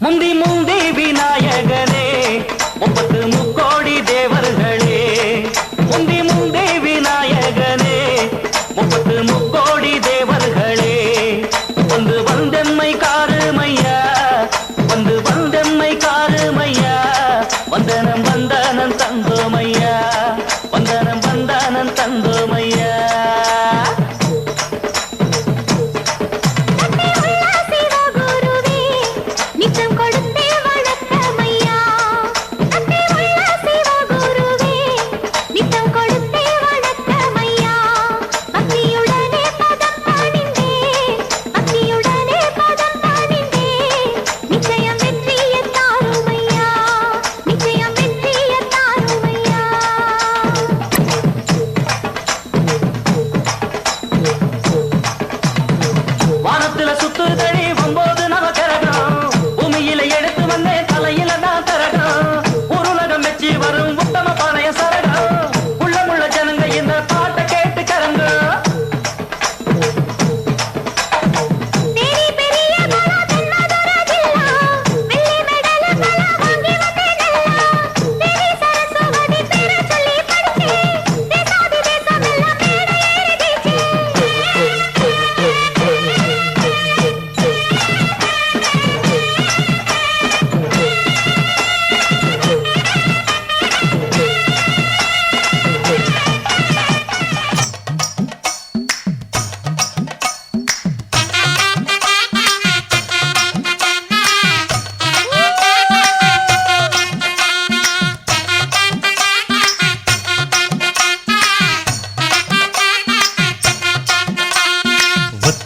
முந்தி முந்தி விநாயகனே முப்பத்து முக்கோடி தேவர்களே முந்தி முந்தி விநாயகனே முப்பத்து முக்கோடி தேவர்களே வந்து வந்தெம்மை காருமையா வந்து வந்தெம்மை காருமையா வந்தனம் வந்தனம் தந்தோமையா வந்தனம் வந்தனம் தந்தோமையா சுத்துதடி 9 நவகரகம் பூமியில எடுத்து வந்தே தலையில நான் தரகம் உருளகம் வச்சு வரும் உத்தம பாளைய சரகம் உள்ளமுள்ள ஜனங்க இந்த பாட்டை கேட்டு கரங்க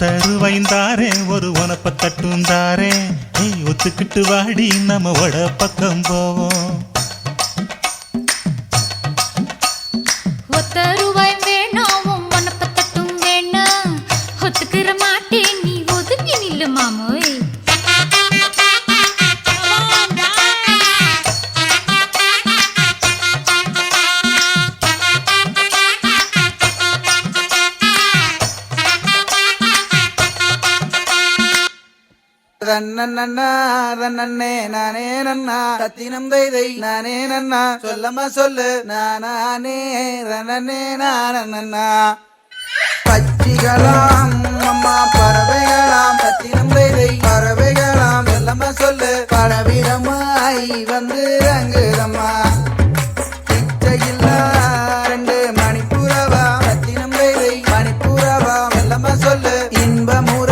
தருவைந்தாரே ஒரு உனப்ப தட்டுந்தாரே நீ ஒத்துக்கிட்டு வாடி நம்ம வட பக்கம் போவோம் ஒத்தருவாய் வேணாம் உனப்ப தட்டும் வேணாம் ஒத்துக்கிற மாட்டேன் நீ ஒதுங்கி நில்லு மாமோய் நன்னே நானே நன்னா சத்தினம் தைதை நானே நன்னா சொல்லம்மா சொல்லு நானே ரன்னே நானண்ணா பச்சிகளாம் அம்மா பறவைகளாம் சத்தினம் தைதை பறவைகளாம் சொல்லம்மா சொல்லு பலவிதமாய் வந்து ரங்குதம்மா பிச்சையில்லா 2 மணிப்புறவா சத்தினம் தைதை மணிப்புறவா சொல்லம்மா சொல்லு இன்பமுற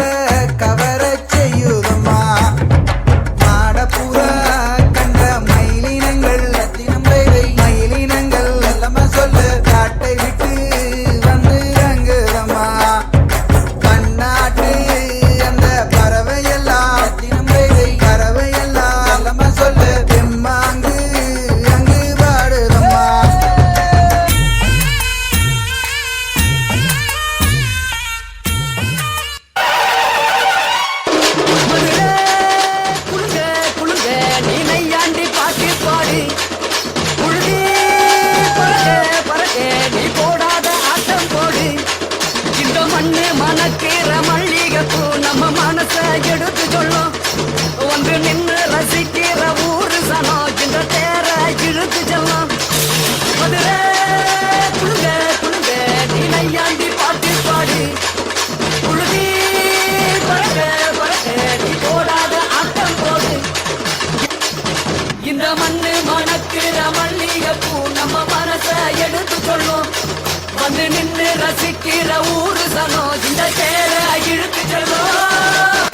மணக்கிற மல்லிகைப்பூ நம்ம மனச எடுத்து சொல்லும் வந்து நின்று ரசிக்கிற ஊரு சனம் இந்த தேர இழுத்து செல்லும் மதுரை குழுங்க குழுங்க நீனையாண்டி பாட்டு பாடி குழுதி பறக்க பறக்க நீ போடாத ஆட்டம் போடு இந்த மண்ணு மணக்கிற மல்லிகைப்பூ நம்ம மனச எடுத்து சொல்லும் வந்து நின்று ரசிக்கிற ஊரு சனம் இந்த தேர இழுத்து செல்லும்